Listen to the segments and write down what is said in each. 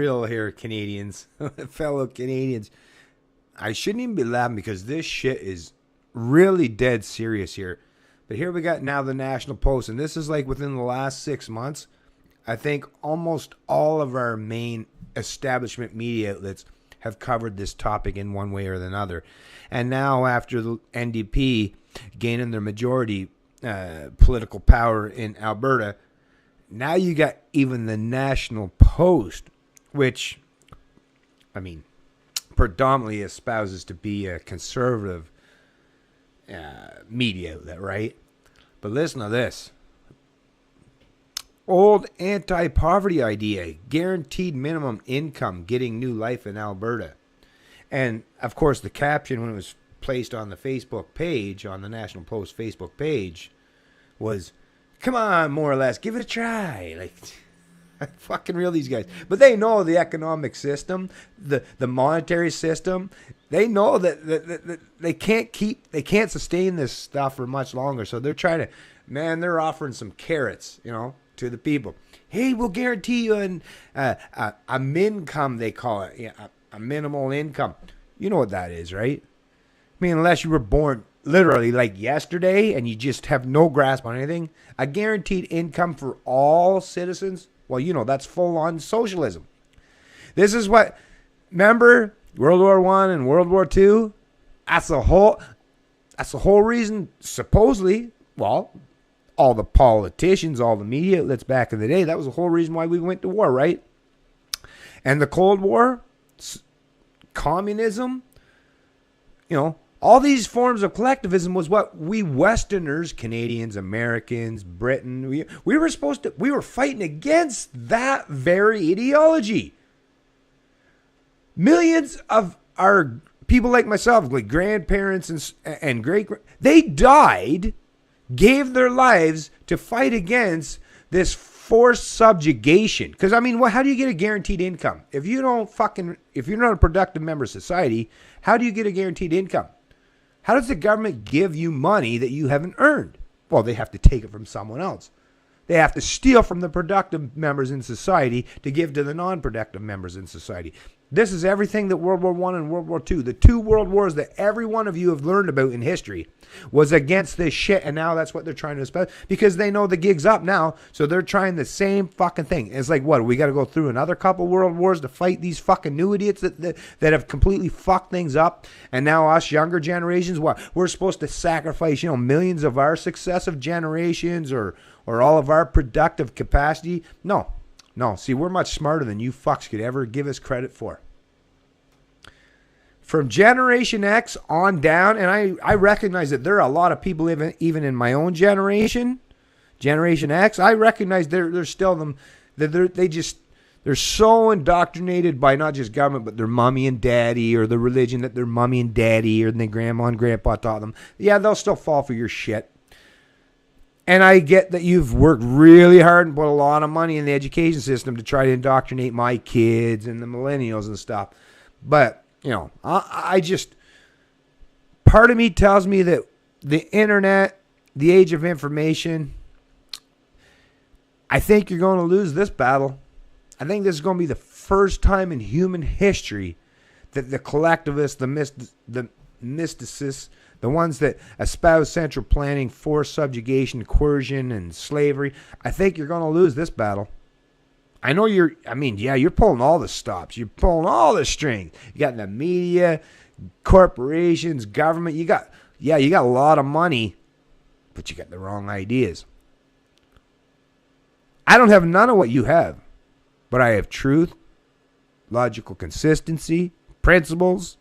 real here, Canadians, fellow Canadians. I shouldn't even be laughing because this shit is really dead serious here. But here we got now the National Post, and this is like within the last 6 months. I think almost all of our main establishment media outlets have covered this topic in one way or another. And now after the NDP gaining their majority political power in Alberta, now you got even the National Post, which, I mean, predominantly espouses to be a conservative media outlet, right? But listen to this. Old anti-poverty idea, guaranteed minimum income getting new life in Alberta. And, of course, the caption when it was placed on the Facebook page, on the National Post Facebook page, was, come on, more or less, give it a try. Like, fucking real, these guys. But they know the economic system, the monetary system. They know that they can't sustain this stuff for much longer. So they're trying to, they're offering some carrots, to the people. Hey, we'll guarantee you a mincome, they call it. Yeah, a minimal income. You know what that is, right? I mean, unless you were born literally like yesterday and you just have no grasp on anything. A guaranteed income for all citizens. Well, that's full-on socialism. This is what, remember World War I and World War II? That's the whole reason, supposedly, well, all the politicians, all the media outlets back in the day, that was the whole reason why we went to war, right? And the Cold War, communism, all these forms of collectivism was what we Westerners, Canadians, Americans, Britain, we were fighting against that very ideology. Millions of our people like myself, like grandparents and great, they died, gave their lives to fight against this forced subjugation. Because, how do you get a guaranteed income? If you're not a productive member of society, how do you get a guaranteed income? How does the government give you money that you haven't earned? Well, they have to take it from someone else. They have to steal from the productive members in society to give to the non-productive members in society. This is everything that World War I and World War II, the two world wars that every one of you have learned about in history, was against this shit, and now that's what they're trying to espouse because they know the gig's up now, so they're trying the same fucking thing. It's like, what, we got to go through another couple world wars to fight these fucking new idiots that have completely fucked things up, and now us younger generations, what, we're supposed to sacrifice, millions of our successive generations or all of our productive capacity? No, see, we're much smarter than you fucks could ever give us credit for. From Generation X on down, and I recognize that there are a lot of people even in my own generation, Generation X, I recognize they're still them, that they're so indoctrinated by not just government, but their mommy and daddy, or the religion that their mommy and daddy or their grandma and grandpa taught them. Yeah, they'll still fall for your shit. And I get that you've worked really hard and put a lot of money in the education system to try to indoctrinate my kids and the millennials and stuff. But, I just, part of me tells me that the internet, the age of information, I think you're going to lose this battle. I think this is going to be the first time in human history that the collectivists, the mysticists, the ones that espouse central planning, forced subjugation, coercion, and slavery, I think you're going to lose this battle. I know you're pulling all the stops. You're pulling all the strings. You got the media, corporations, government. You got a lot of money, but you got the wrong ideas. I don't have none of what you have, but I have truth, logical consistency, principles,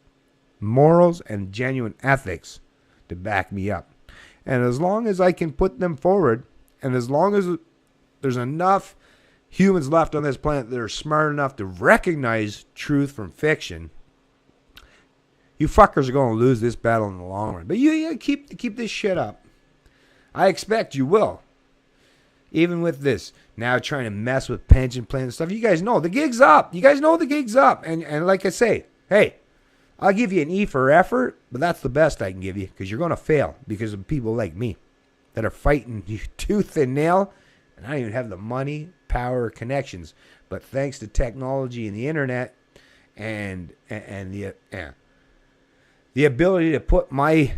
morals, and genuine ethics to back me up. And as long as I can put them forward, and as long as there's enough humans left on this planet that are smart enough to recognize truth from fiction, you fuckers are going to lose this battle in the long run. But you keep this shit up. I expect you will. Even with this now trying to mess with pension plans and stuff, you guys know the gig's up. You guys know the gig's up. And like I say, hey, I'll give you an E for effort, but that's the best I can give you because you're going to fail because of people like me that are fighting you tooth and nail, and I don't even have the money, power, or connections. But thanks to technology and the internet and the ability to put what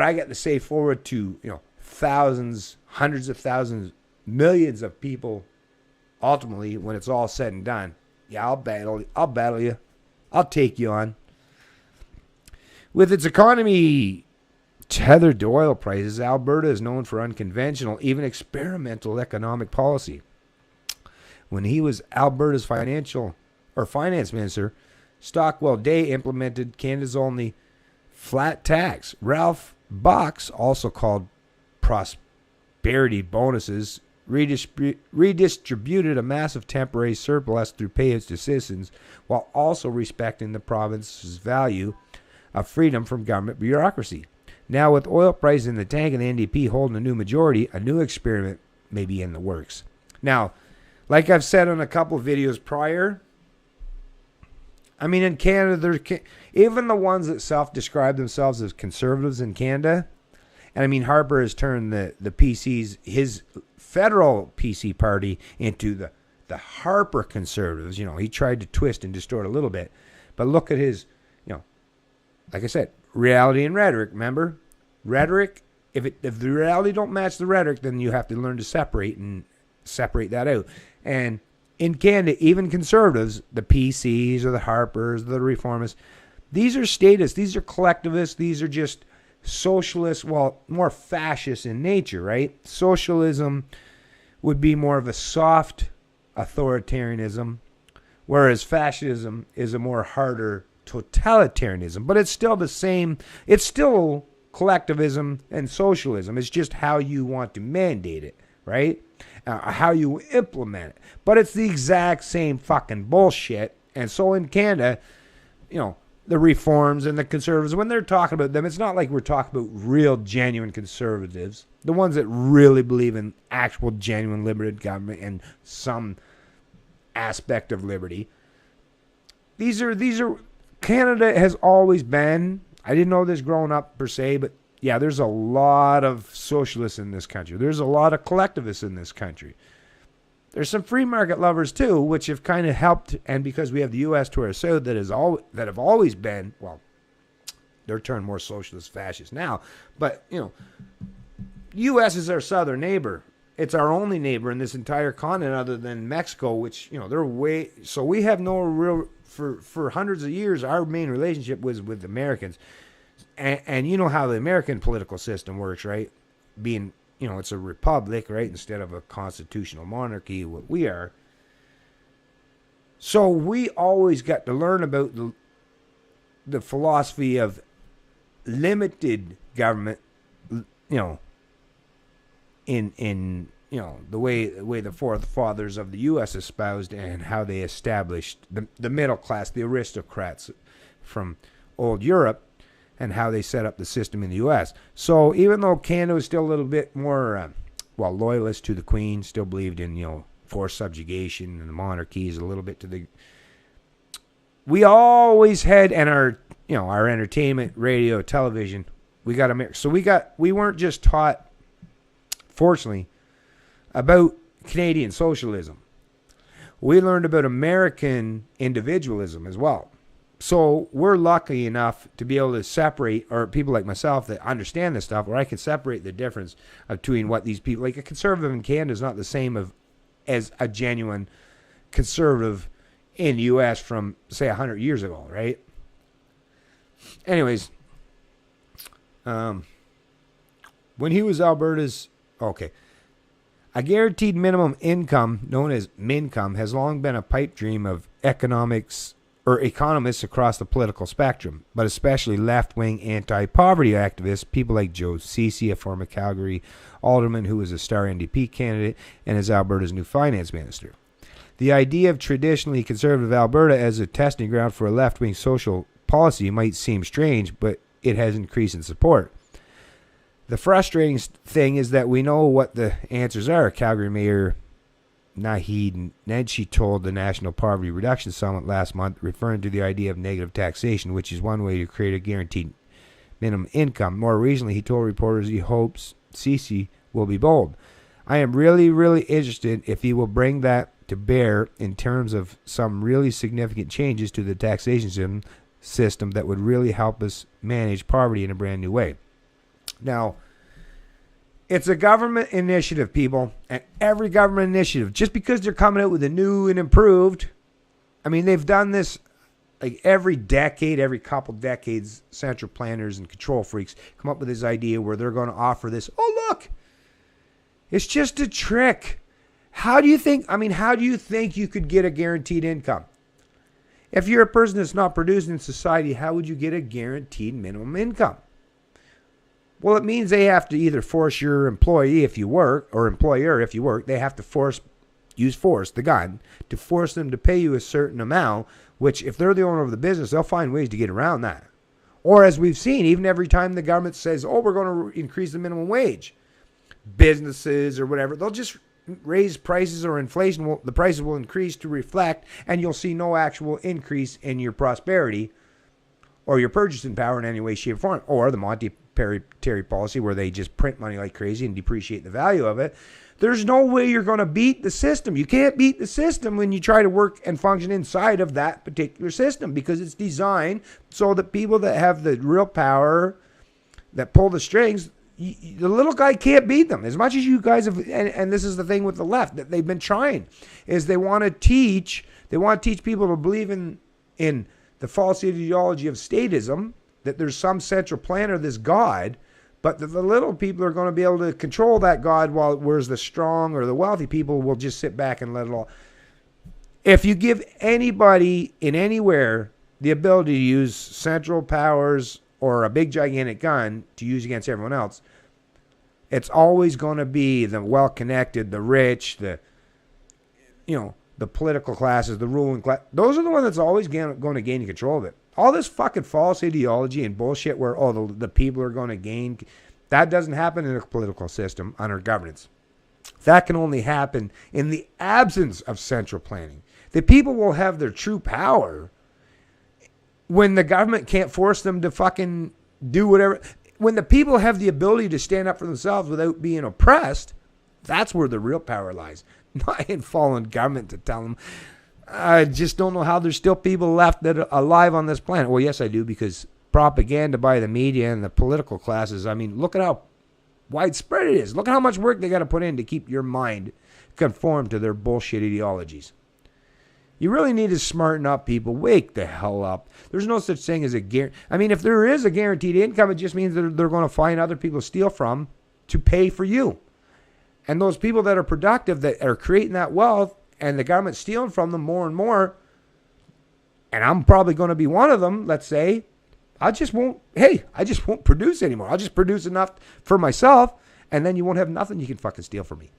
I got to say forward to, thousands, hundreds of thousands, millions of people, ultimately, when it's all said and done, yeah, I'll battle you. I'll take you on. With its economy tethered to oil prices, Alberta is known for unconventional, even experimental economic policy. When he was Alberta's finance minister, Stockwell Day implemented Canada's only flat tax. Ralph Box, also called prosperity bonuses, redistributed a massive temporary surplus through payouts to citizens while also respecting the province's value of freedom from government bureaucracy. Now, with oil prices in the tank and the NDP holding a new majority, a new experiment may be in the works. Now, like I've said on a couple of videos prior, I mean, in Canada, even the ones that self-describe themselves as conservatives in Canada, and I mean, Harper has turned the PCs, his federal PC party, into the Harper conservatives. He tried to twist and distort a little bit. But look at his, like I said, reality and rhetoric, remember? Rhetoric, if the reality don't match the rhetoric, then you have to learn to separate that out. And in Canada, even conservatives, the PCs or the Harpers, the Reformists, these are statists, these are collectivists, these are just socialists, well, more fascist in nature, right? Socialism would be more of a soft authoritarianism, whereas fascism is a more harder totalitarianism. But it's still the same. It's still collectivism and socialism. It's just how you want to mandate it, right? How you implement it. But it's the exact same fucking bullshit. And so in Canada, the reforms and the conservatives, when they're talking about them, it's not like we're talking about real, genuine conservatives. The ones that really believe in actual, genuine, limited government and some aspect of liberty. These are Canada has always been, I didn't know this growing up per se, but yeah, there's a lot of socialists in this country. There's a lot of collectivists in this country. There's some free market lovers too, which have kind of helped, and because we have the U.S. to our south that have always been, well, they're turned more socialist fascist now, but U.S. is our southern neighbor. It's our only neighbor in this entire continent other than Mexico, which, they're way, so we have no real, for hundreds of years, our main relationship was with Americans. And you know how the American political system works, right? Being, it's a republic, right? Instead of a constitutional monarchy, what we are. So we always got to learn about the philosophy of limited government, in the way the forefathers of the U.S. espoused and how they established the middle class, the aristocrats from old Europe, and how they set up the system in the U.S. So even though Canada was still a little bit more, loyalist to the Queen, still believed in, forced subjugation and the monarchies a little bit to the... We always had, and our entertainment, radio, television, we got America. So we weren't just taught, fortunately, about Canadian socialism. We learned about American individualism as well. So we're lucky enough to be able to separate, or people like myself that understand this stuff, where I can separate the difference between what these people, like a conservative in Canada is not the same as a genuine conservative in the U.S. from, say, 100 years ago, right? Anyways, when he was Alberta's, a guaranteed minimum income, known as mincome, has long been a pipe dream of economists across the political spectrum, but especially left-wing anti-poverty activists, people like Joe Ceci, a former Calgary alderman who was a star NDP candidate and is Alberta's new finance minister. The idea of traditionally conservative Alberta as a testing ground for a left-wing social policy might seem strange, but it has increased in support. The frustrating thing is that we know what the answers are. Calgary Mayor Naheed Nenshi told the National Poverty Reduction Summit last month, referring to the idea of negative taxation, which is one way to create a guaranteed minimum income. More recently, he told reporters he hopes Ceci will be bold. I am really, really interested if he will bring that to bear in terms of some really significant changes to the taxation system that would really help us manage poverty in a brand new way. Now, it's a government initiative, people, and every government initiative, just because they're coming out with a new and improved, I mean, they've done this like every decade, every couple decades. Central planners and control freaks come up with this idea where they're going to offer this. Oh, look, it's just a trick. How do you think you could get a guaranteed income? If you're a person that's not producing in society, how would you get a guaranteed minimum income? Well, it means they have to either force your employee if you work, or employer if you work, they have to use force, the gun, to force them to pay you a certain amount, which if they're the owner of the business, they'll find ways to get around that. Or as we've seen, even every time the government says, oh, we're going to increase the minimum wage, businesses or whatever, they'll just raise prices, or inflation, the prices will increase to reflect, and you'll see no actual increase in your prosperity or your purchasing power in any way, shape, or form. Or the monetary policy where they just print money like crazy and depreciate the value of it. There's no way you're going to beat the system. You can't beat the system when you try to work and function inside of that particular system, because it's designed so that people that have the real power, that pull the strings, the little guy can't beat them. As much as you guys have, and this is the thing with the left that they've been trying, is they want to teach people to believe in the false ideology of statism, that there's some central planner, this God, but the little people are going to be able to control that God, whereas the strong or the wealthy people will just sit back and let it all. If you give anybody in anywhere the ability to use central powers or a big gigantic gun to use against everyone else, it's always going to be the well-connected, the rich, the political classes, the ruling class. Those are the ones that's always going to gain control of it. All this fucking false ideology and bullshit where, the people are going to gain, that doesn't happen in a political system under governance. That can only happen in the absence of central planning. The people will have their true power when the government can't force them to fucking do whatever. When the people have the ability to stand up for themselves without being oppressed, that's where the real power lies. Not in fallen government to tell them. I just don't know how there's still people left that are alive on this planet. Well, yes, I do, because propaganda by the media and the political classes, I mean, look at how widespread it is. Look at how much work they got to put in to keep your mind conformed to their bullshit ideologies. You really need to smarten up, people. Wake the hell up. There's no such thing as a guarantee. I mean, if there is a guaranteed income, it just means that they're going to find other people to steal from to pay for you. And those people that are productive, that are creating that wealth, and the government's stealing from them more and more, and I'm probably going to be one of them, let's say, I just won't produce anymore. I'll just produce enough for myself, and then you won't have nothing you can fucking steal from me.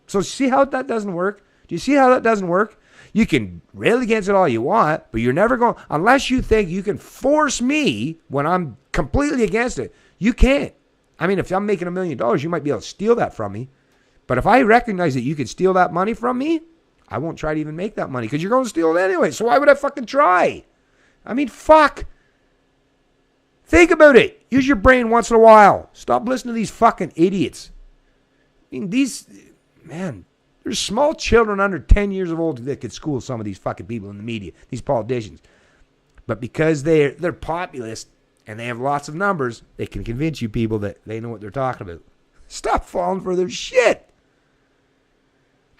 So see how that doesn't work? Do you see how that doesn't work? You can rail against it all you want, but you're never going, unless you think you can force me when I'm completely against it. You can't. I mean, if I'm making $1 million, you might be able to steal that from me. But if I recognize that you can steal that money from me, I won't try to even make that money, because you're going to steal it anyway. So why would I fucking try? I mean, fuck. Think about it. Use your brain once in a while. Stop listening to these fucking idiots. I mean, there's small children under 10 years of old that could school some of these fucking people in the media, these politicians. But because they're populist and they have lots of numbers, they can convince you people that they know what they're talking about. Stop falling for their shit.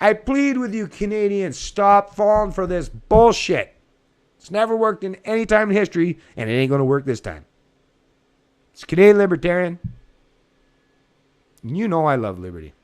I plead with you, Canadians, stop falling for this bullshit. It's never worked in any time in history, and it ain't going to work this time. It's Canadian Libertarian. You know I love liberty.